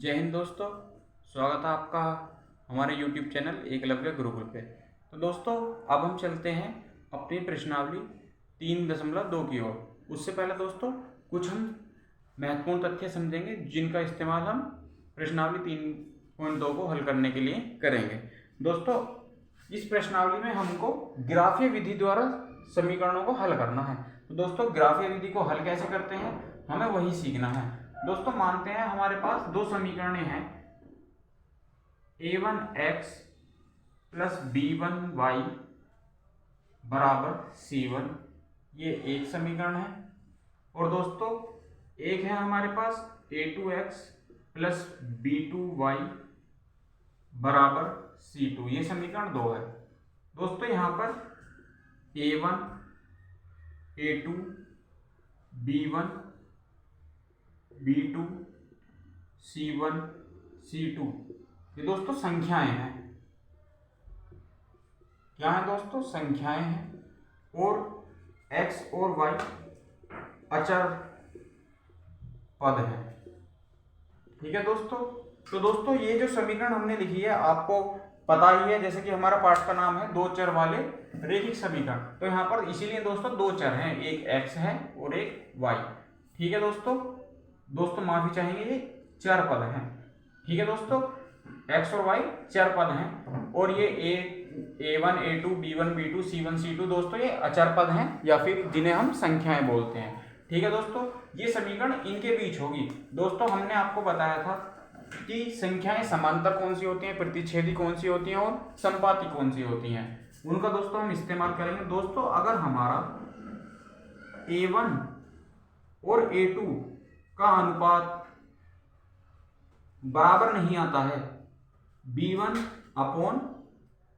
जय हिंद दोस्तों। स्वागत है आपका हमारे YouTube चैनल एकलव्य गुरुकुल पे। तो दोस्तों अब हम चलते हैं अपनी प्रश्नावली 3.2 की ओर। उससे पहले दोस्तों कुछ हम महत्वपूर्ण तथ्य समझेंगे जिनका इस्तेमाल हम प्रश्नावली 3.2 को हल करने के लिए करेंगे। दोस्तों इस प्रश्नावली में हमको ग्राफीय विधि द्वारा समीकरणों को हल करना है। तो दोस्तों ग्राफीय विधि को हल कैसे करते हैं हमें वही सीखना है। दोस्तों मानते हैं हमारे पास दो समीकरणें हैं, a1x प्लस b1y बराबर c1, ये एक समीकरण है। और दोस्तों एक है हमारे पास a2x प्लस b2y बराबर c2, ये समीकरण 2 है। दोस्तों यहाँ पर a1 a2 b1 b2 c1 c2 ये दोस्तों संख्याएं हैं। क्या है दोस्तों? संख्याएं हैं। और x और y अचर पद है। ठीक है दोस्तों। तो दोस्तों ये जो समीकरण हमने लिखी है आपको पता ही है, जैसे कि हमारा पाठ का नाम है दो चर वाले रैखिक समीकरण। तो यहाँ पर इसीलिए दोस्तों दो चर हैं, एक x है और एक y। ठीक है दोस्तों माफी चाहेंगे, ये चर पद हैं। ठीक है दोस्तों, x और y चर पद हैं और ये a1 a2 b1 b2 c1 c2 दोस्तों ये अचर पद हैं या फिर जिन्हें हम संख्याएं बोलते हैं। ठीक है दोस्तों, ये समीकरण इनके बीच होगी। दोस्तों हमने आपको बताया था कि संख्याएं समांतर कौन सी होती हैं, प्रतिच्छेदी कौन सी होती हैं और संपाती कौन सी होती हैं, उनका दोस्तों हम इस्तेमाल करेंगे। दोस्तों अगर हमारा a1 और a2 का अनुपात बराबर नहीं आता है b1 अपॉन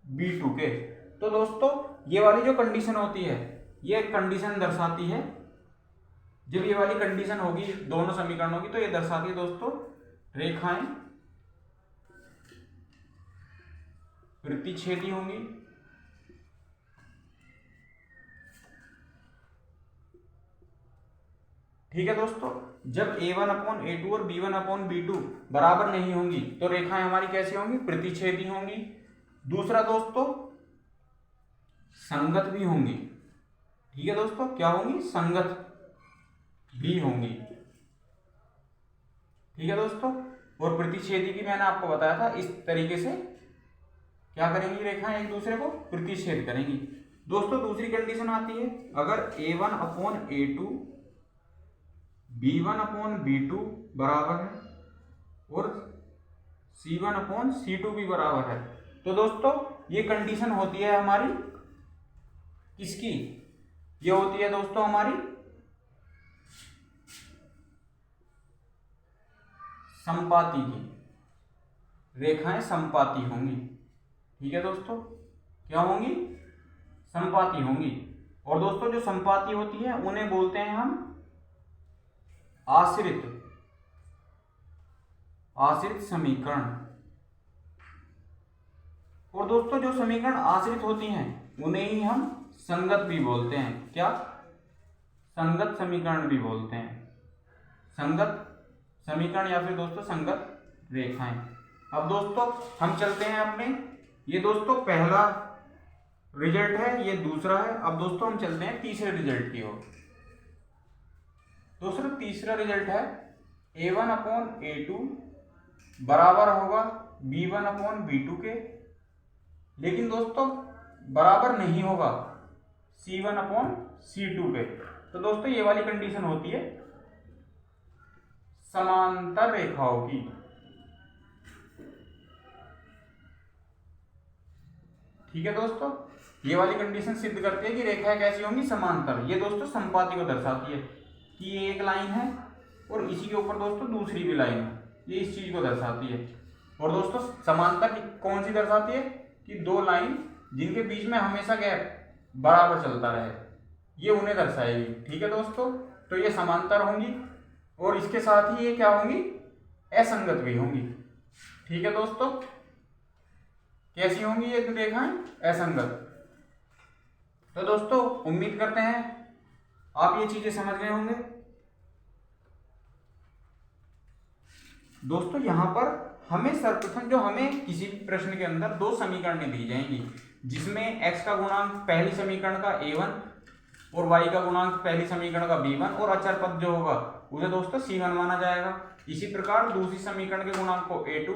b2 के, तो दोस्तों ये वाली जो कंडीशन होती है, ये कंडीशन दर्शाती है, जब ये वाली कंडीशन होगी दोनों समीकरणों की, तो ये दर्शाती है दोस्तों रेखाएं प्रतिच्छेदी होंगी। ठीक है दोस्तों, जब a1 अपॉन a2 और b1 अपॉन b2 बराबर नहीं होंगी तो रेखाएं हमारी कैसी होंगी? प्रतिच्छेदी होंगी। दूसरा दोस्तों संगत भी होंगी। ठीक है दोस्तों, क्या होंगी? संगत भी होंगी। ठीक है दोस्तों, और प्रतिच्छेदी की मैंने आपको बताया था, इस तरीके से क्या करेंगी रेखाएं एक दूसरे को प्रतिच्छेद करेंगी। दोस्तों दूसरी कंडीशन आती है, अगर a1 upon a2 b1 upon b2 बराबर है और c1 अपॉन c2 भी बराबर है, तो दोस्तों ये कंडीशन होती है हमारी किसकी? ये होती है दोस्तों हमारी संपाती की। रेखाएं संपाती होंगी। ठीक है दोस्तों, क्या होंगी? संपाती होंगी। और दोस्तों जो संपाती होती है उन्हें बोलते हैं हम आश्रित समीकरण। और दोस्तों जो समीकरण आश्रित होती हैं उन्हें ही हम संगत भी बोलते हैं। क्या? संगत समीकरण भी बोलते हैं। संगत समीकरण या फिर दोस्तों संगत रेखाएं। अब दोस्तों हम चलते हैं अपने, ये दोस्तों पहला रिजल्ट है, ये दूसरा है। अब दोस्तों हम चलते हैं तीसरे रिजल्ट की ओर। दोस्तों तीसरा रिजल्ट है a1 अपॉन a2 बराबर होगा b1 अपॉन b2 के, लेकिन दोस्तों बराबर नहीं होगा c1 अपॉन c2 के। तो दोस्तों ये वाली कंडीशन होती है समांतर रेखाओं की। ठीक है दोस्तों, ये वाली कंडीशन सिद्ध करती है कि रेखाएं कैसी होंगी? समांतर। ये दोस्तों संपाती को दर्शाती है कि ये एक लाइन है और इसी के ऊपर दोस्तों दूसरी भी लाइन है, ये इस चीज को दर्शाती है। और दोस्तों समांतर कौन सी दर्शाती है? कि दो लाइन जिनके बीच में हमेशा गैप बराबर चलता रहे, ये उन्हें दर्शाएगी। ठीक है दोस्तों, तो ये समांतर होंगी और इसके साथ ही ये क्या होंगी? असंगत भी होंगी। ठीक है दोस्तों, कैसी होंगी ये रेखाएं? असंगत। तो दोस्तों उम्मीद करते हैं आप ये चीजें समझ गए होंगे। दोस्तों यहाँ पर हमें सर्वप्रथम जो हमें किसी भी प्रश्न के अंदर दो समीकरणें दी जाएंगी, जिसमें x का गुणांक पहली समीकरण का a1 और y का गुणांक पहली समीकरण का b1 और अचर पद जो होगा उसे दोस्तों c1 माना जाएगा। इसी प्रकार दूसरी समीकरण के गुणांक को a2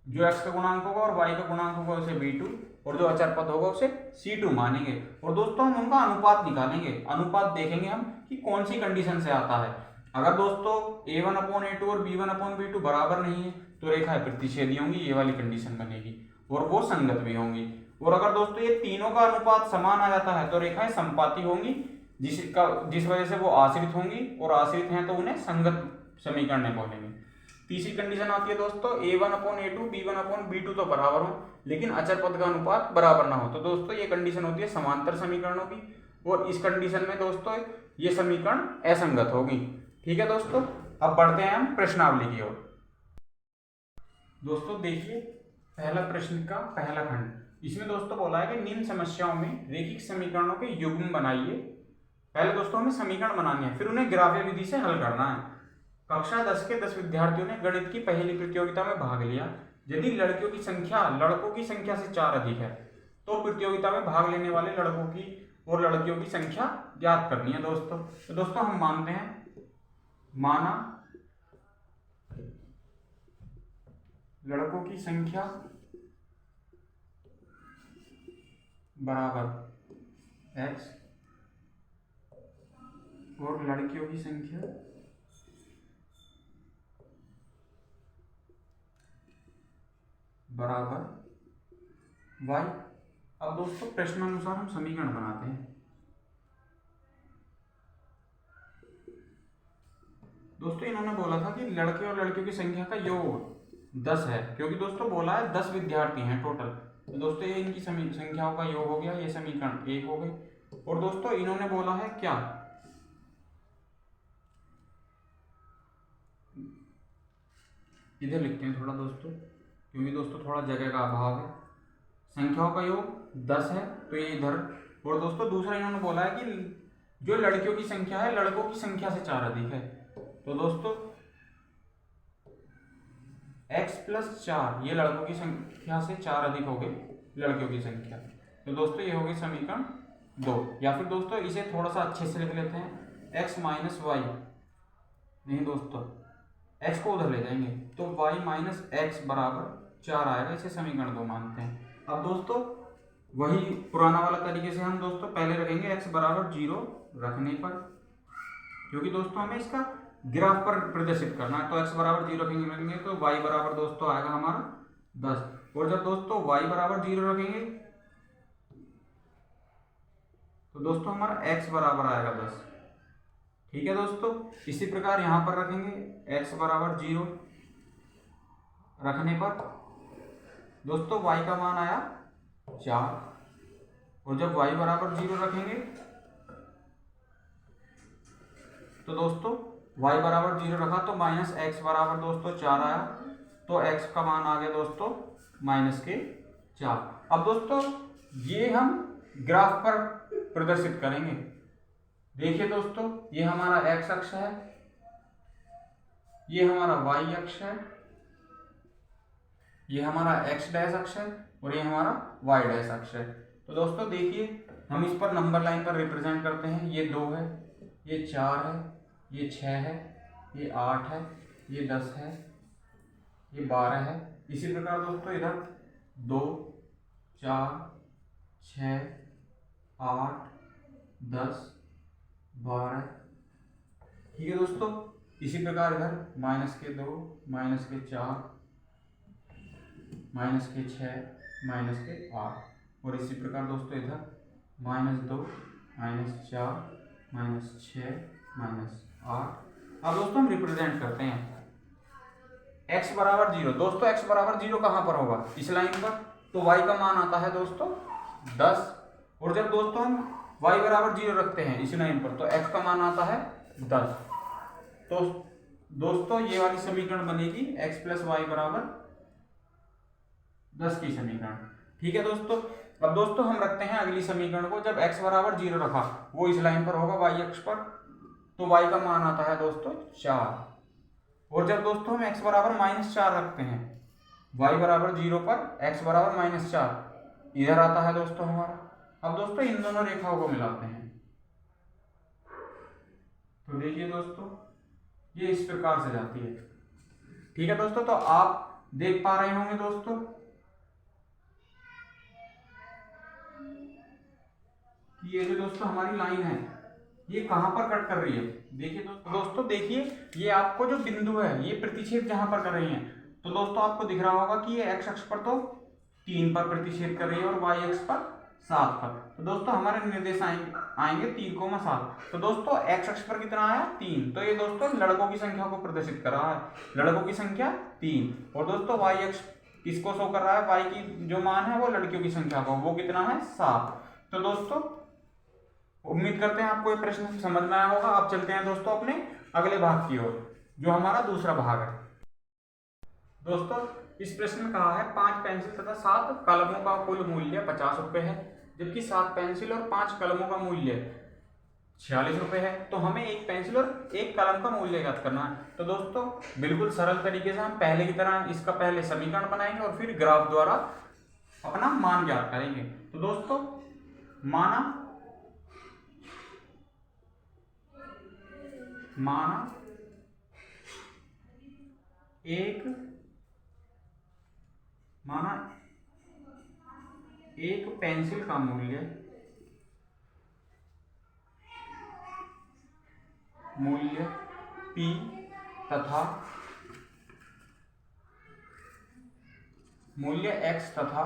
जो x का गुणांक होगा और y का गुणांक होगा उसे b2 और जो अचर पद होगा उसे c2 मानेंगे। और दोस्तों हम उनका अनुपात निकालेंगे, अनुपात देखेंगे हम कि कौन सी कंडीशन से आता है। अगर दोस्तों a1/a2 और b1/b2 बराबर नहीं है तो रेखाएं प्रतिच्छेदी होंगी, ये वाली कंडीशन बनेगी और वो संगत भी होंगी। और अगर दोस्तों ये तीनों का अनुपात समान आ जाता है तो रेखाएं समपाती होंगी, जिस वजह से वो आश्रित होंगी, और आश्रित हैं तो उन्हें संगत समीकरण बोलेंगे। तीसरी कंडीशन आती है दोस्तों a1/a2 b1/b2 तो बराबर हो लेकिन अचर पद का अनुपात बराबर ना हो, तो दोस्तों ये कंडीशन होती है समांतर समीकरणों की, और इस कंडीशन में दोस्तों ये समीकरण असंगत होगी। ठीक है दोस्तों, अब बढ़ते हैं हम प्रश्नावली की ओर। दोस्तों देखिए पहला प्रश्न का पहला खंड, इसमें दोस्तों बोला है कि निम्न समस्याओं में रेखिक समीकरणों के युग्म बनाइए। पहले दोस्तों हमें समीकरण बनाने हैं, फिर उन्हें ग्राफ्य विधि से हल करना है। कक्षा 10 के 10 विद्यार्थियों ने गणित की पहली प्रतियोगिता में भाग लिया। यदि लड़कियों की संख्या लड़कों की संख्या से 4 अधिक है तो प्रतियोगिता में भाग लेने वाले लड़कों की और लड़कियों की संख्या ज्ञात करनी है दोस्तों। तो दोस्तों हम मानते हैं, माना लड़कों की संख्या बराबर x और लड़कियों की संख्या बराबर y। अब दोस्तों प्रश्नानुसार हम समीकरण बनाते हैं। दोस्तों इन्होंने बोला था कि लड़के और लड़कियों की संख्या का योग 10 है, क्योंकि दोस्तों बोला है 10 विद्यार्थी हैं टोटल, तो दोस्तों ये इनकी संख्याओं का योग हो गया, ये समीकरण 1 हो गई। और दोस्तों इन्होंने बोला है क्या, इधर लिखते हैं थोड़ा दोस्तों, क्योंकि दोस्तों थोड़ा जगह का अभाव है। संख्याओं का योग 10 है तो ये इधर। और दोस्तों दूसरा इन्होंने बोला है कि जो लड़कियों की संख्या है लड़कों की संख्या से 4 अधिक है, तो दोस्तों x + 4 ये लड़कों की संख्या से 4 अधिक हो गई लड़कियों की संख्या, तो दोस्तों ये हो गई समीकरण 2। या फिर दोस्तों इसे थोड़ा सा अच्छे से लिख लेते हैं, x - y, नहीं दोस्तों x को उधर ले जाएंगे तो y - x बराबर 4 आएगा, इसे समीकरण 2 मानते हैं। अब दोस्तों वही पुराना वाला तरीके से हम दोस्तों पहले रखेंगे x बराबर 0 रखने पर, क्योंकि दोस्तों हमें इसका ग्राफ पर प्रदर्शित करना है, तो x बराबर 0 रखेंगे तो y बराबर दोस्तों आएगा हमारा 10। और जब दोस्तों y बराबर 0 रखेंगे तो दोस्तों हमारा x बराबर आएगा 10। ठीक है दोस्तों, इसी प्रकार यहाँ पर रखेंगे x बराबर 0 रखने पर दोस्तों y का मान आया 4, और जब y बराबर 0 रखेंगे तो दोस्तों y बराबर 0 रखा तो -x बराबर दोस्तों 4 आया, तो x का मान आ गया दोस्तों -4। अब दोस्तों ये हम ग्राफ पर प्रदर्शित करेंगे। देखिए दोस्तों ये हमारा x अक्ष है, ये हमारा y अक्ष है, ये हमारा x डैश अक्ष है और ये हमारा y डैश अक्ष है। तो दोस्तों देखिए हम इस पर नंबर लाइन पर रिप्रेजेंट करते हैं, ये 2 है, ये 4 है, ये 6 है, ये 8 है, ये 10 है, ये 12 है। इसी प्रकार दोस्तों इधर 2 4 6 8 10 12। ठीक है दोस्तों, इसी प्रकार इधर -2 -4 -6 -8, और इसी प्रकार दोस्तों इधर -2 -4 -6 -8। अब दोस्तों हम रिप्रेजेंट करते हैं x बराबर 0। दोस्तों x बराबर 0 कहाँ पर होगा, इस लाइन पर, तो y का मान आता है दोस्तों 10। और जब दोस्तों हम y बराबर 0 रखते हैं इस लाइन पर तो x का मान आता है 10। तो दोस्तों ये वाली समीकरण बनेगी x + y बराबर 10 की समीकरण। ठीक है दोस्तों, अब दोस्तों हम रखते हैं अगली समीकरण को। जब x बराबर 0 रखा वो इस लाइन पर होगा y अक्ष पर, तो y का मान आता है दोस्तों 4। और जब दोस्तों हम x बराबर -4 रखते हैं, y बराबर 0 पर x बराबर -4 इधर आता है दोस्तों हमारा। अब दोस्तों इन दोनों रेखाओं को मिलाते हैं, तो देखिए दोस्तों ये इस प्रकार से जाती है। ठीक है दोस्तों, तो आप देख पा रहे होंगे दोस्तों कि ये जो दोस्तों हमारी लाइन है ये कहां पर कट कर रही है। देखिए दोस्तों देखिए ये आपको जो बिंदु है ये प्रतिच्छेद जहां पर कर रही है, तो दोस्तों आपको दिख रहा होगा कि ये x अक्ष पर तो 3 पर प्रतिच्छेद कर रही है और y अक्ष पर 7 पर। तो दोस्तों हमारे निर्देश आएंगे 3,7। तो दोस्तों x अक्ष पर कितना आया 3, तो ये दोस्तों लड़कों की संख्या को प्रदर्शित कर रहा है, लड़कों की संख्या 3। और दोस्तों y अक्ष किसको शो कर रहा है, y की जो मान है वो लड़कियों की संख्या को, वो कितना है 7। तो दोस्तों उम्मीद करते हैं आपको ये प्रश्न समझ में आया होगा। अब चलते हैं दोस्तों अपने अगले भाग की ओर, जो हमारा दूसरा भाग है। दोस्तों इस प्रश्न में कहा है 5 पेंसिल तथा 7 कलमों का कुल मूल्य 50 रुपए है, जबकि 7 पेंसिल और 5 कलमों का मूल्य 46 रुपए है। तो हमें एक पेंसिल और एक कलम का मूल्य ज्ञात करना है। तो दोस्तों बिल्कुल सरल तरीके से हम पहले की तरह इसका पहले समीकरण बनाएंगे और फिर ग्राफ द्वारा अपना मान ज्ञात करेंगे। तो दोस्तों माना एक पेंसिल का मूल्य P तथा मूल्य x तथा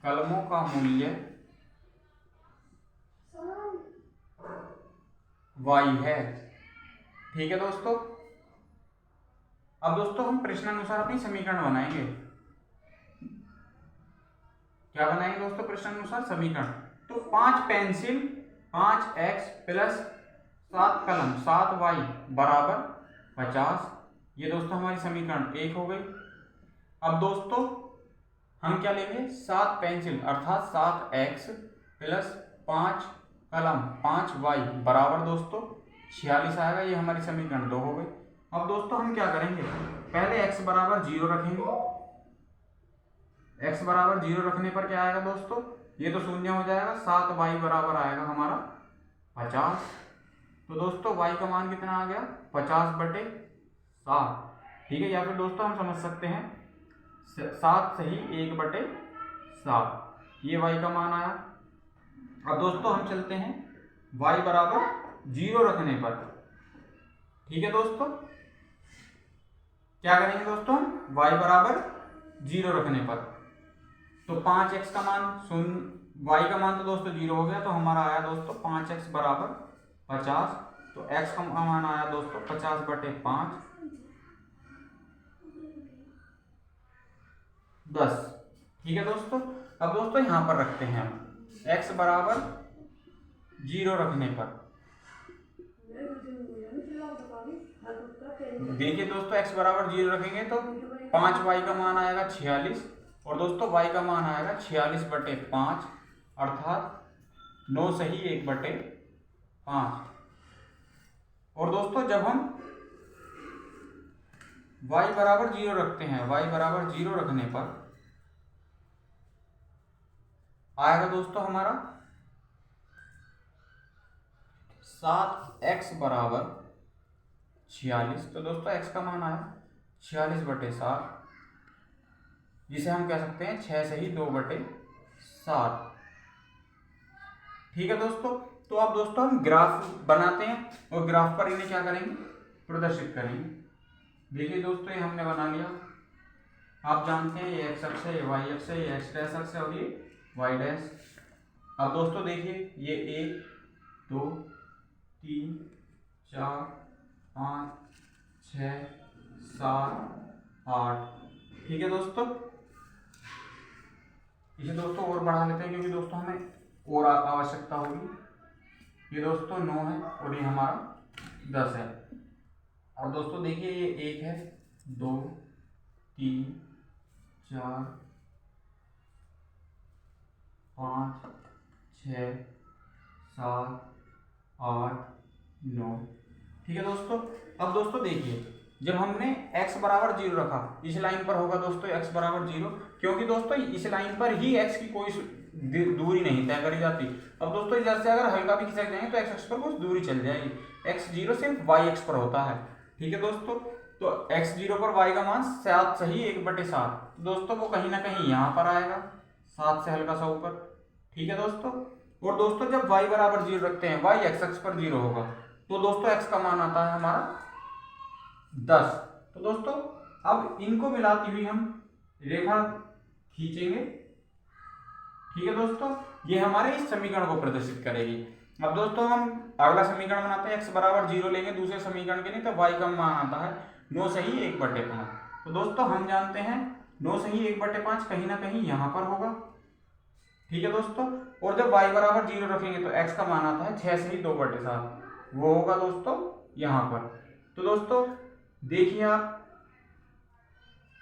कलमों का मूल्य y है। ठीक है दोस्तों, अब दोस्तों हम प्रश्नानुसार अपनी समीकरण बनाएंगे। क्या बनाएंगे दोस्तों प्रश्नानुसार समीकरण। तो 5 पेंसिल 5x प्लस 7 कलम 7y बराबर 50, ये दोस्तों हमारी समीकरण 1 हो गई। अब दोस्तों हम क्या लेंगे, 7 पेंसिल अर्थात 7x प्लस 5 कलम 5y बराबर दोस्तों 46 आएगा, ये हमारी समीकरण 2 हो गई। अब दोस्तों हम क्या करेंगे, पहले x बराबर 0 रखेंगे। x बराबर 0 रखने पर क्या आएगा दोस्तों, ये तो शून्य हो जाएगा। 7y बराबर आएगा हमारा 50। तो दोस्तों y का मान कितना आ गया 50/7। ठीक है, या फिर दोस्तों हम समझ सकते हैं 7 सही 1/7, ये y का मान आया। अब दोस्तों हम चलते हैं y बराबर 0 रखने पर। ठीक है दोस्तों, क्या करेंगे दोस्तों, y बराबर 0 रखने पर तो 5x का मान y का मान तो दोस्तों 0 हो गया, तो हमारा आया दोस्तों 5x बराबर 50। तो x का मान आया दोस्तों 50/5 10। ठीक है दोस्तों, अब दोस्तों यहां पर रखते हैं हम x बराबर 0 रखने पर। देखिए दोस्तों x बराबर 0 रखेंगे तो 5y का मान आएगा 46 और दोस्तों y का मान आएगा 46/5 अर्थात 9 सही 1/5। और दोस्तों जब हम y बराबर 0 रखते हैं, y बराबर 0 रखने पर आएगा दोस्तों हमारा 7x बराबर 46। तो दोस्तों x का मान आया 46/7, जिसे हम कह सकते हैं 6 सही 2/7। ठीक है दोस्तों, तो अब दोस्तों हम ग्राफ बनाते हैं और ग्राफ पर इन्हें क्या करेंगे, प्रदर्शित करेंगे। देखिए दोस्तों ये हमने बना लिया। आप जानते हैं ये x अक्ष है, ये y अक्ष है, ये x डैश अक्ष है और ये y डैश। अब दोस्तों देखिए ये 1 2 3 4 5 6 7 8। ठीक है दोस्तों, इसे दोस्तों और बढ़ा लेते हैं क्योंकि दोस्तों हमें और आवश्यकता होगी। ये दोस्तों 9 है और ये हमारा 10 है। और दोस्तों देखिए ये 1 है 2 3 4 5 6 7 8 9 ठीक है दोस्तों। अब दोस्तों देखिए, जब हमने x बराबर 0 रखा, इस लाइन पर होगा दोस्तों x बराबर 0, क्योंकि दोस्तों इस लाइन पर ही x की कोई दूरी नहीं तय करी जाती। अब दोस्तों इधर से अगर हल्का भी खिसक जाएंगे तो x अक्ष पर कुछ दूरी चल जाएगी। x0 सिर्फ y अक्ष पर होता है। ठीक है दोस्तों, तो x0 पर y का मान 7 सही 1/7, दोस्तों वो कहीं ना कहीं यहाँ पर आएगा, 7 से हल्का सा ऊपर। ठीक है दोस्तों, और दोस्तों जब y बराबर 0 रखते हैं, y x अक्ष पर 0 होगा, तो दोस्तों x का मान आता है हमारा 10। तो दोस्तों अब इनको मिलाती हुई हम रेखा खींचेंगे। ठीक है दोस्तों, ये हमारे इस समीकरण को प्रदर्शित करेगी। अब दोस्तों हम अगला समीकरण बनाते हैं, x बराबर 0 लेंगे दूसरे समीकरण के लिए, तो y का मान आता है 9 सही 1/5। तो दोस्तों हम जानते हैं 9 सही 1/5 कहीं ना कहीं यहाँ पर होगा। ठीक है दोस्तों, और जब y बराबर 0 रखेंगे तो x का मान आता है 6 सही 2/7, वो होगा दोस्तों यहाँ पर। तो दोस्तों देखिए, आप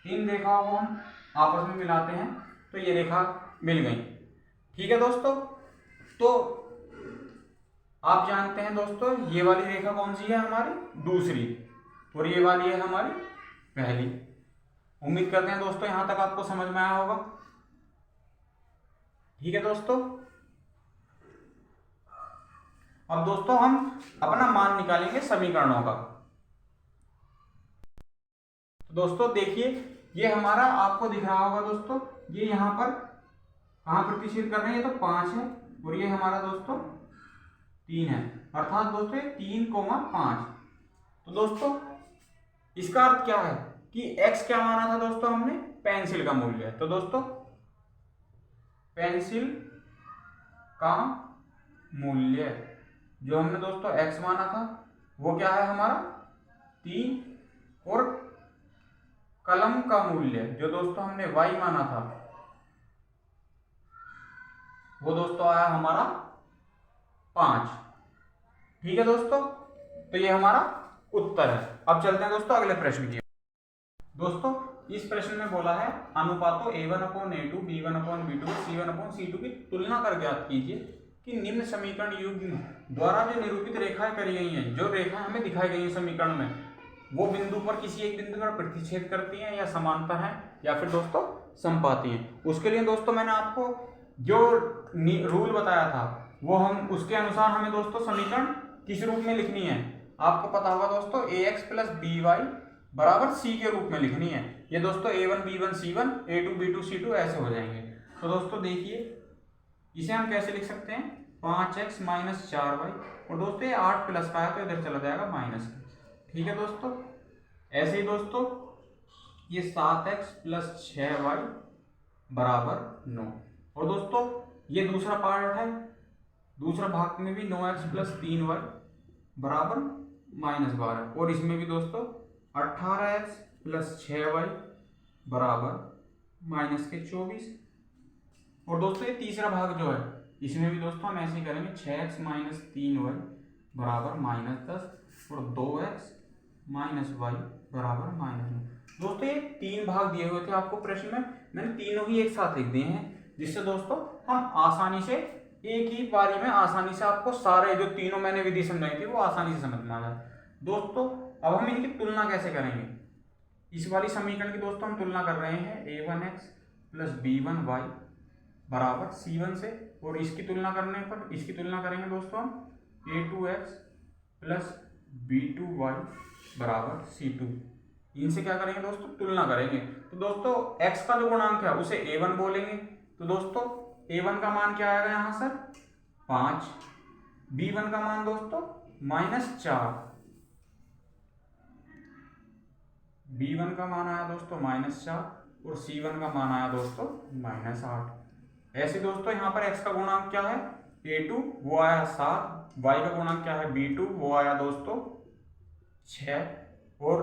इन रेखाओं को हम आपस में मिलाते हैं तो ये रेखा मिल गई। ठीक है दोस्तों, तो आप जानते हैं दोस्तों ये वाली रेखा कौन सी है, हमारी दूसरी, और ये वाली है हमारी पहली। उम्मीद करते हैं दोस्तों यहां तक आपको समझ में आया होगा। ठीक है दोस्तों, अब दोस्तों हम अपना मान निकालेंगे समीकरणों का। तो दोस्तों देखिए, ये हमारा आपको दिख रहा होगा दोस्तों, ये यहाँ पर कहाँ प्रतिच्छेद कर रहे हैं, ये तो 5 है, और ये हमारा दोस्तों 3 है, अर्थात दोस्तों ये 3,5। तो दोस्तों इसका अर्थ क्या है कि x क्या माना था दोस्तों हमने, पेंसिल का मूल्य है। तो दोस्तों पेंसिल का मूल्य जो हमने दोस्तों x माना था वो क्या है हमारा 3, और कलम का मूल्य जो दोस्तों हमने y माना था वो दोस्तों आया हमारा 5। ठीक है दोस्तों, तो ये हमारा उत्तर है। अब चलते हैं दोस्तों अगले प्रश्न की। दोस्तों इस प्रश्न में बोला है अनुपातों a1/a2 b1/b2 c1/c2 की तुलना कर ज्ञात कीजिए कि निम्न समीकरण युग्म द्वारा जो निरूपित रेखाएं करी गई हैं, जो रेखाएं हमें दिखाई गई हैं समीकरण में, वो बिंदु पर किसी एक बिंदु पर प्रतिच्छेद करती हैं या समांतर हैं या फिर दोस्तों समपाती हैं। उसके लिए दोस्तों मैंने आपको जो रूल बताया था वो हम उसके अनुसार हमें दोस्तों समीकरण किस रूप में लिखनी है, आपको पता होगा दोस्तों ax + by बराबर c के रूप में लिखनी है। ये दोस्तों a1 b1 c1 a2 b2 c2 ऐसे हो जाएंगे। तो दोस्तों देखिए इसे हम कैसे लिख सकते हैं, 5x - 4y, और दोस्तों ये 8 प्लस का है तो इधर चला जाएगा माइनस का। ठीक है दोस्तों, ऐसे ही दोस्तों ये 7x + 6y बराबर 9, और दोस्तों ये दूसरा पार्ट है, दूसरा भाग में भी 9x + 3y बराबर -12, और इसमें भी दोस्तों 18x + 6y बराबर -24, और दोस्तों ये तीसरा भाग जो है इसमें भी दोस्तों हम ऐसे ही करेंगे, 6x - 3y बराबर -10, और 2x - y बराबर -9। दोस्तों ये 3 भाग दिए हुए थे आपको प्रश्न में, मैंने तीनों ही एक साथ लिख दिए हैं, जिससे दोस्तों हम आसानी से एक ही बारी में आसानी से आपको सारे जो तीनों मैंने विधि समझाई थी वो आसानी से समझ में आ जाए। दोस्तों अब हम इनकी तुलना कैसे करेंगे, इस वाली समीकरण की दोस्तों हम तुलना कर रहे हैं a1x + b1y बराबर c1 से, और इसकी तुलना करने पर इसकी तुलना करेंगे दोस्तों हम a2x + b2y बराबर c2, इनसे क्या करेंगे दोस्तों तुलना करेंगे। तो दोस्तों x का जो गुणांक है उसे a1 बोलेंगे, तो दोस्तों a1 का मान क्या आएगा यहाँ सर 5, b1 का मान दोस्तों -4, b1 का मान आया दोस्तों -4, और c1 का मान आया दोस्तों -8। ऐसे दोस्तों यहाँ पर x का गुणांक क्या है a2 वो आया 7, y का गुणांक क्या है b2 वो आया दोस्तों 6, और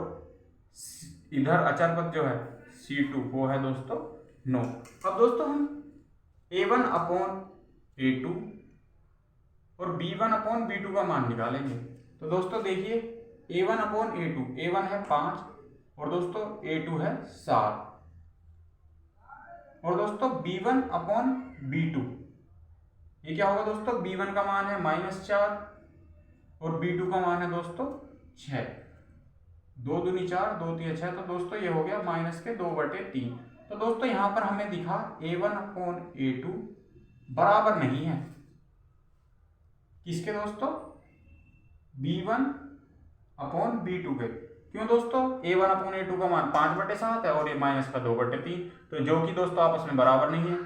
इधर अचर पद जो है c2 वो है दोस्तों 9। अब दोस्तों हम a1/a2 और b1/b2 का मान निकालेंगे। तो दोस्तों देखिए a1/a2, a1 है 5 और दोस्तों a2 है 7, और दोस्तों b1/b2 ये क्या होगा दोस्तों, b1 का मान है -4 और b2 का मान है दोस्तों 6, 2 दूनी 4, 2 तिया 6। तो दोस्तों ये हो गया -2/3। तो दोस्तों यहाँ पर हमें दिखा A1/A2 बराबर नहीं है किसके दोस्तों, B1/B2 के। क्यों दोस्तों, A1/A2 का मान 5/7 है और ये -2/3, तो जो कि दोस्तों आपस में बराबर नहीं है।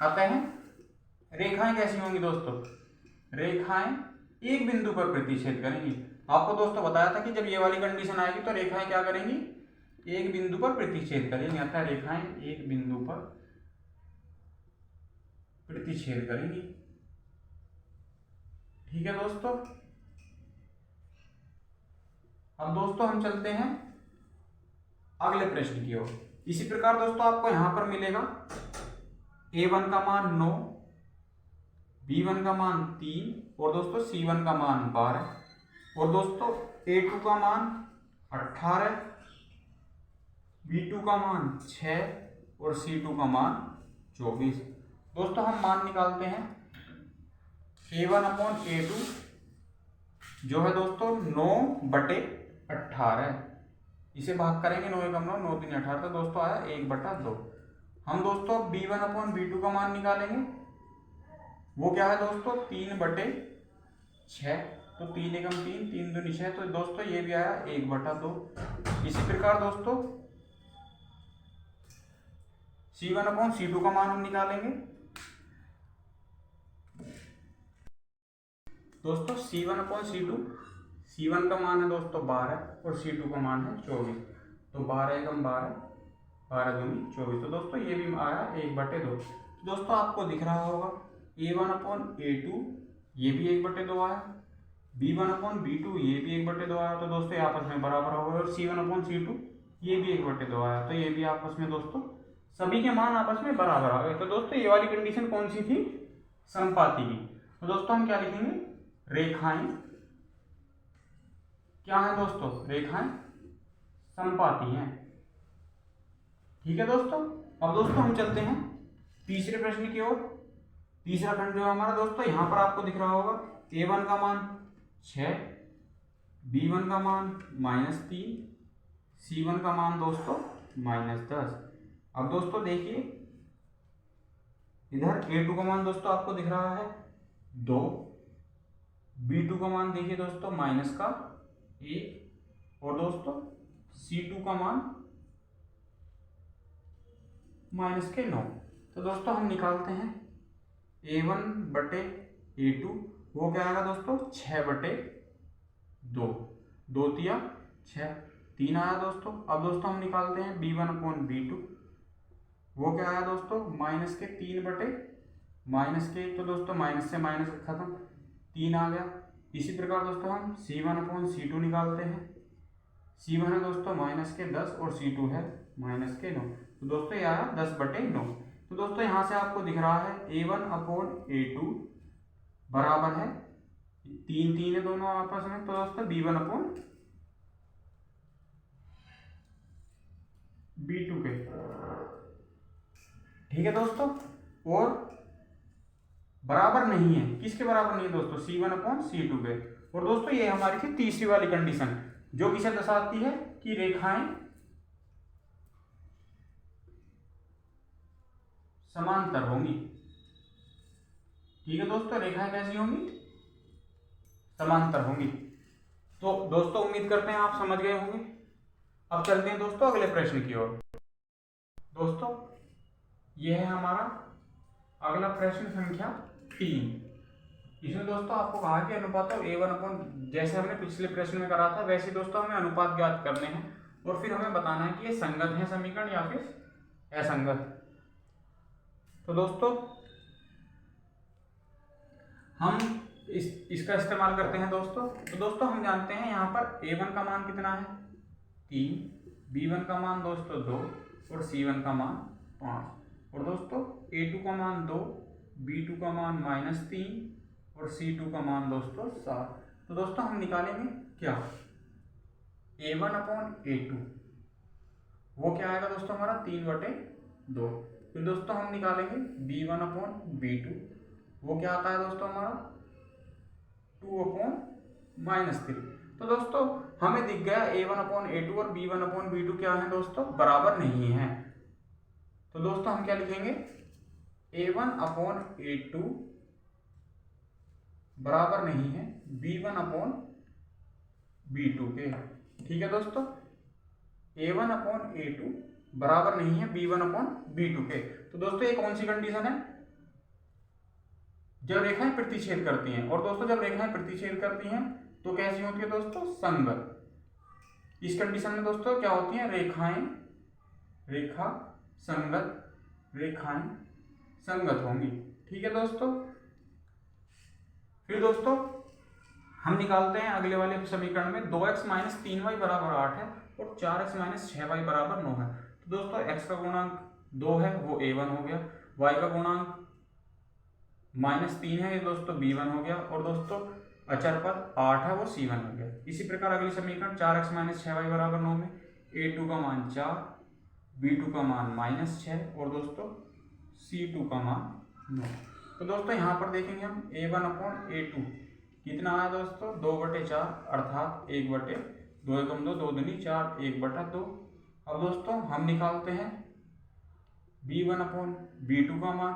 आते हैं रेखाएं कैसी होंगी दोस्तों, रेखाएं एक बिंदु पर प्रतिच्छेद करेंगी। आपको दोस्तों बताया था कि जब ये वाली कंडीशन आएगी तो रेखाएं क्या करेंगी, एक बिंदु पर प्रतिच्छेद करेंगी, अर्थात रेखाएं एक बिंदु पर प्रतिच्छेद करेंगी। ठीक है दोस्तों। अब दोस्तों हम चलते हैं अगले प्रश्न की ओर। इसी प्रकार दोस्तों आपको यहां पर मिलेगा A1 का मान 9, B1 का मान 3 और दोस्तों C1 का मान 12 और दोस्तों A2 का मान 18, B2 का मान 6 और C2 का मान 24। दोस्तों हम मान निकालते हैं A1/A2 जो है दोस्तों 9/18, इसे भाग करेंगे 9 एकम 9, 9 3 18, तो दोस्तों आया 1/2। हम दोस्तों B1/B2 का मान निकालेंगे, वो क्या है दोस्तों 3/6, तो 3 एकम 3, 3 दूनी 6, तो दोस्तों ये भी आया 1/2। इसी प्रकार दोस्तों C1/C2 का मान हम निकालेंगे। दोस्तों C1/C2, C1 का मान है दोस्तों 12 और C2 का मान है 24, तो 12 एकम 12, 12 दूनी 24, तो दोस्तों ये भी आया 1/2। तो दोस्तों आपको दिख रहा होगा A1/A2 ये भी 1/2 आया, B1/B2 ये भी 1/2 आया, तो दोस्तों ये आपस में बराबर हो गए। और C1/C2 ये भी 1/2 आया, तो ये भी आपस में दोस्तों सभी के मान आपस में बराबर आ गए। तो दोस्तों ये वाली कंडीशन कौन सी थी, समपाती की। तो दोस्तों हम क्या लिखेंगे, रेखाएं क्या है दोस्तों, रेखाएं समपाती हैं। ठीक है दोस्तों। अब दोस्तों हम चलते हैं तीसरे प्रश्न की ओर। तीसरा खंड जो है हमारा दोस्तों, यहां पर आपको दिख रहा होगा A1 का मान 6, B1 का मान -3, C1 का मान दोस्तों -10। अब दोस्तों देखिए इधर A2 का मान दोस्तों आपको दिख रहा है 2, B2 का मान देखिए दोस्तों -1 और दोस्तों C2 का मान -9। तो दोस्तों हम निकालते हैं A1/A2, वो क्या आएगा दोस्तों 6/2, 2 तिया 6, 3 आया दोस्तों। अब दोस्तों हम निकालते हैं B1/B2, वो क्या आया दोस्तों -3/, तो दोस्तों माइनस से माइनस खत्म, 3 आ गया। इसी प्रकार दोस्तों हम C1/C2 निकालते हैं, C1 है दोस्तों -10 और C2 है -9, तो दोस्तों ये आया 10/9। तो दोस्तों यहाँ से आपको दिख रहा है A1/A2 बराबर है 3 3 है दोनों आपस में, तो दोस्तों B1/B2 के। ठीक है दोस्तों। और बराबर नहीं है, किसके बराबर नहीं है दोस्तों, C1/C2 के। और दोस्तों ये हमारी थी तीसरी वाली कंडीशन, जो किसे दर्शाती है कि रेखाएं समांतर होंगी। ठीक है दोस्तों, रेखाएं कैसी होंगी, समांतर होंगी। तो दोस्तों उम्मीद करते हैं आप समझ गए होंगे। अब चलते हैं दोस्तों अगले प्रश्न की ओर। दोस्तों यह है हमारा अगला प्रश्न संख्या 3। इसमें दोस्तों आपको कहा कि अनुपात A1, जैसे हमने पिछले प्रश्न में करा था वैसे दोस्तों हमें अनुपात ज्ञात करने हैं और फिर हमें बताना है कि ये संगत है समीकरण या फिर असंगत। तो दोस्तों हम इसका इस्तेमाल करते हैं दोस्तों। तो दोस्तों हम जानते हैं यहाँ पर A1 का मान कितना है 3, B1 का मान दोस्तों 2 और C1 का मान 5 और दोस्तों A2 का मान 2, B2 का मान -3 और C2 का मान दोस्तों 7। तो दोस्तों हम निकालेंगे क्या A1/A2, वो क्या आएगा दोस्तों हमारा 3/2। फिर दोस्तों हम निकालेंगे B1/B2, वो क्या आता है दोस्तों हमारा 2/-3। तो दोस्तों हमें दिख गया a1/a2 और b1/b2 क्या है दोस्तों, बराबर नहीं है। तो दोस्तों हम क्या लिखेंगे, a1/a2 बराबर नहीं है b1/b2 के। ठीक है दोस्तों, a1/a2 बराबर नहीं है b1/b2 के। तो दोस्तों ये कौन सी कंडीशन है, जब रेखाएं प्रतिच्छेद करती हैं। और दोस्तों जब रेखाएं प्रतिच्छेद करती हैं तो कैसी होती है दोस्तों, संगत। इस कंडीशन में दोस्तों क्या होती हैं, रेखाएं संगत होंगी। ठीक है दोस्तों, फिर दोस्तों हम निकालते हैं अगले वाले समीकरण में 2x - 3y बराबर 8 है और 4x - 6y बराबर 9 है। तो दोस्तों x का गुणांक 2 है वो a1 हो गया, y का गुणांक -3 है ये दोस्तों b1 हो गया, और दोस्तों अचर पद 8 है वो c1 हो गया। इसी प्रकार अगली समीकरण 4x - 6y बराबर 9 में a2 का मान 4, b2 का मान -6 और दोस्तों c2 का मान 9। तो दोस्तों यहाँ पर देखेंगे हम a1/a2 कितना आया दोस्तों, 2/4 अर्थात 1/2, 2 × 2 2 दूनी 4, 1/2। अब दोस्तों हम निकालते हैं b1/b2 का मान,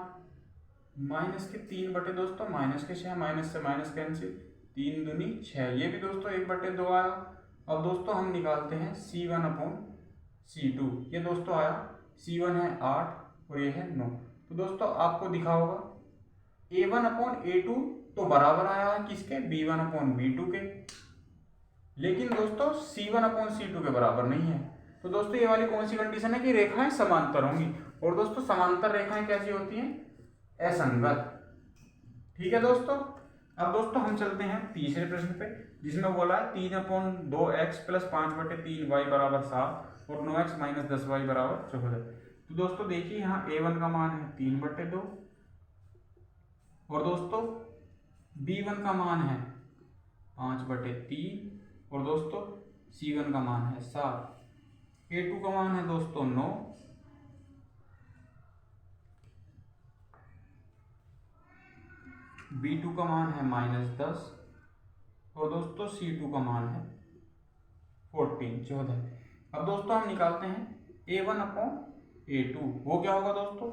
-3 दोस्तों -6, माइनस से माइनस कैंसिल, 3 दूनी 6, ये भी दोस्तों 1/2 आया। अब दोस्तों हम निकालते हैं c1/c2, ये दोस्तों आया, c1 है 8 और ये है 9। तो दोस्तों आपको दिखा होगा a1/a2 तो बराबर आया है किसके, b1/b2 के, लेकिन दोस्तों c1/c2 के बराबर नहीं है। तो दोस्तों ये वाली कौन सी कंडीशन है कि रेखाएं समांतर होंगी, और दोस्तों समांतर रेखाएं कैसी होती हैं, असंगत। ठीक है दोस्तों, अब दोस्तों हम चलते हैं तीसरे प्रश्न पे, जिसमें बोला है 3/2x + 5/3y बराबर 7 और 9x - 10y बराबर 14। तो दोस्तों देखिए यहाँ a1 का मान है 3/2 और दोस्तों b1 का मान है 5/3 और दोस्तों c1 का मान है 7, a2 का मान है दोस्तों 9, b2 का मान है -10 और दोस्तों c2 का मान है 14। अब दोस्तों हम निकालते हैं a1/a2, वो क्या होगा दोस्तों,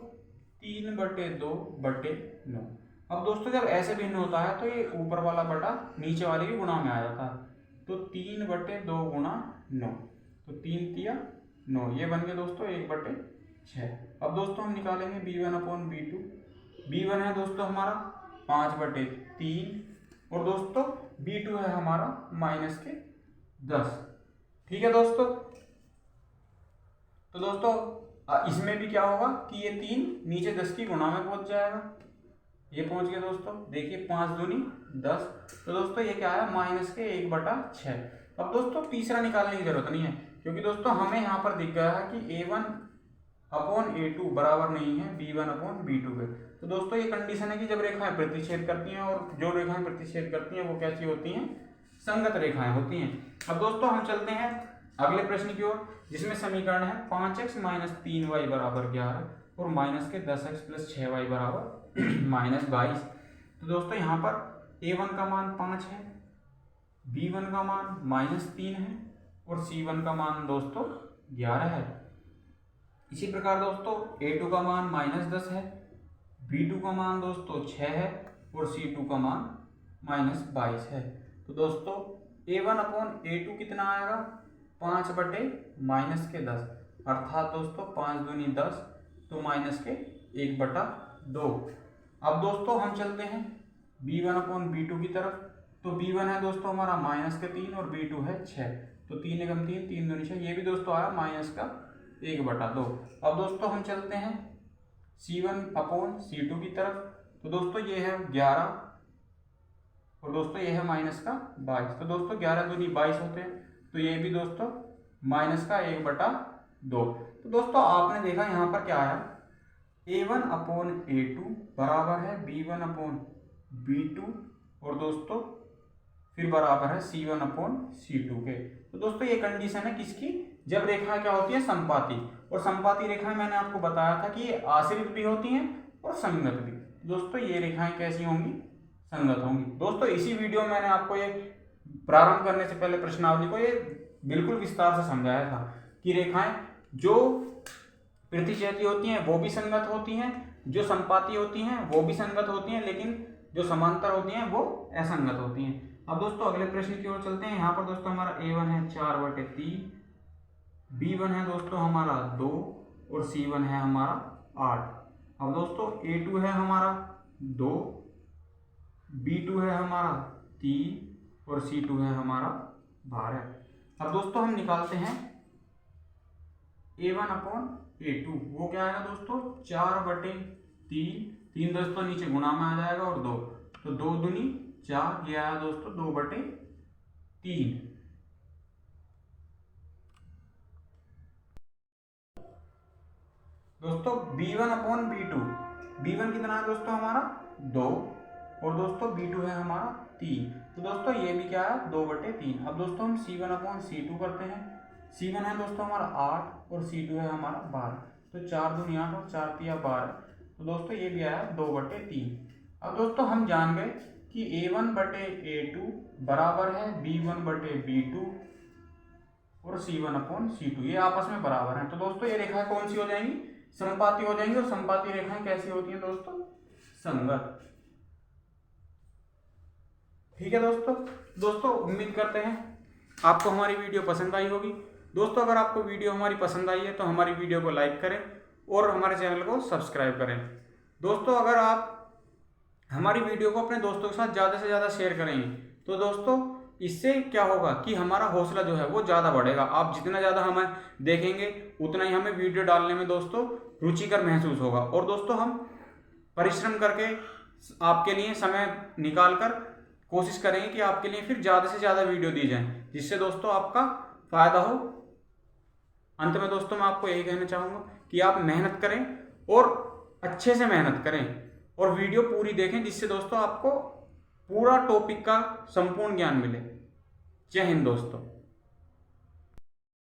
3/2/9। अब दोस्तों जब ऐसे भिन्न होता है तो ये ऊपर वाला बटा नीचे वाले के गुणा में आ जाता है, तो 3/2 × 9, तो 3 तिया 9, ये बन गया दोस्तों 1/6। अब दोस्तों हम निकालेंगे b1/b2, b1 है दोस्तों हमारा 5/3 और दोस्तों b2 है हमारा -10। ठीक है दोस्तों, तो दोस्तों इसमें भी क्या होगा कि ये 3 नीचे 10 की गुणा में पहुंच जाएगा, ये पहुंच गया दोस्तों, देखिए 5 दूनी 10, तो दोस्तों ये क्या है -1/6। अब दोस्तों तीसरा निकालने की जरूरत नहीं है, क्योंकि दोस्तों हमें यहाँ पर दिख गया है कि a1/a2 बराबर नहीं है b1/b2 के। तो दोस्तों ये कंडीशन है कि जब रेखाएं प्रतिच्छेद करती हैं, और जो रेखाएं प्रतिच्छेद करती हैं वो कैसी होती हैं, संगत रेखाएं होती हैं। अब दोस्तों हम चलते हैं अगले प्रश्न की ओर, जिसमें समीकरण है 5x - 3y बराबर 11 और -10x + 6y बराबर -22। तो दोस्तों यहाँ पर a1 का मान 5 है, b1 का मान -3 है और c1 का मान दोस्तों 11 है। इसी प्रकार दोस्तों a2 का मान -10 है, b2 का मान दोस्तों 6 है और c2 का मान -22 है। तो दोस्तों a1/a2 कितना आएगा, 5/-10 अर्थात दोस्तों 5 दूनी 10, तो -1/2। अब दोस्तों हम चलते हैं b1/b2 की तरफ, तो b1 है दोस्तों हमारा -3 और b2 है 6, तो 3 × 3 3 दूनी 6, ये भी दोस्तों आया -1/2। अब दोस्तों हम चलते हैं c1/c2 की तरफ, तो दोस्तों ये है 11 और दोस्तों ये है -22, तो दोस्तों 11 दूनी 22 होते हैं, तो ये भी दोस्तों -1/2। तो दोस्तों आपने देखा यहाँ पर क्या आया, a1/a2 बराबर है b1/b2 और दोस्तों फिर बराबर है c1/c2 के। तो दोस्तों ये कंडीशन है किसकी, जब रेखाएं क्या होती है, संपाती। और संपाती रेखाएं मैंने आपको बताया था कि ये आश्रित भी होती हैं और संगत भी। दोस्तों ये रेखाएं कैसी होंगी, संगत होंगी। दोस्तों इसी वीडियो में मैंने आपको ये प्रारंभ करने से पहले प्रश्नावली को ये बिल्कुल विस्तार से समझाया था कि रेखाएं जो प्रतिच्छेदी होती हैं वो भी संगत होती हैं, जो संपाती होती हैं वो भी संगत होती हैं, लेकिन जो समांतर होती हैं वो असंगत होती हैं। अब दोस्तों अगले प्रश्न की ओर चलते हैं। यहाँ पर दोस्तों हमारा A1 है 4/3, B1 है दोस्तों हमारा 2 और C1 है हमारा 8। अब दोस्तों A2 है हमारा 2, B2 है हमारा 3 और C2 है हमारा 12। अब दोस्तों हम निकालते हैं A1/A2। वो क्या आएगा दोस्तों 4/3, 3 दोस्तों नीचे गुणा में आ जाएगा और 2, तो 2 दूनी 4, ये आया दोस्तों 2/3। दोस्तों B1/B2, B1 कितना है दोस्तों हमारा 2 और दोस्तों B2 है हमारा 3, तो दोस्तों ये भी क्या है 2/3। अब दोस्तों हम C1/C2 करते हैं। C1 है दोस्तों हमारा 8 और C2 है हमारा 12, तो 4 दूनी 8 और 4 तिया 12, तो दोस्तों ये भी आया 2/3। अब दोस्तों हम जान गए कि A1/A2 बराबर है B1/B2 और C1/C2, ये आपस में बराबर हैं। तो दोस्तों ये रेखाएं कौन सी हो जाएंगी, समपाती हो जाएंगी। और समपाती रेखाएं कैसी होती हैं दोस्तों, संगत। ठीक है दोस्तों उम्मीद करते हैं आपको हमारी वीडियो पसंद आई होगी। दोस्तों अगर आपको वीडियो हमारी पसंद आई है तो हमारी वीडियो को लाइक करें और हमारे चैनल को सब्सक्राइब करें। दोस्तों अगर आप हमारी वीडियो को अपने दोस्तों के साथ ज़्यादा से ज़्यादा शेयर करेंगे तो दोस्तों इससे क्या होगा कि हमारा हौसला जो है वो ज़्यादा बढ़ेगा। आप जितना ज़्यादा हमें देखेंगे उतना ही हमें वीडियो डालने में दोस्तों रुचिकर महसूस होगा। और दोस्तों हम परिश्रम करके आपके लिए समय निकाल कर कोशिश करेंगे कि आपके लिए फिर ज़्यादा से ज़्यादा वीडियो दी जाए, जिससे दोस्तों आपका फ़ायदा हो। अंत में दोस्तों मैं आपको यही कहना चाहूँगा कि आप मेहनत करें और अच्छे से मेहनत करें और वीडियो पूरी देखें, जिससे दोस्तों आपको पूरा टॉपिक का संपूर्ण ज्ञान मिले। जय हिंद दोस्तों।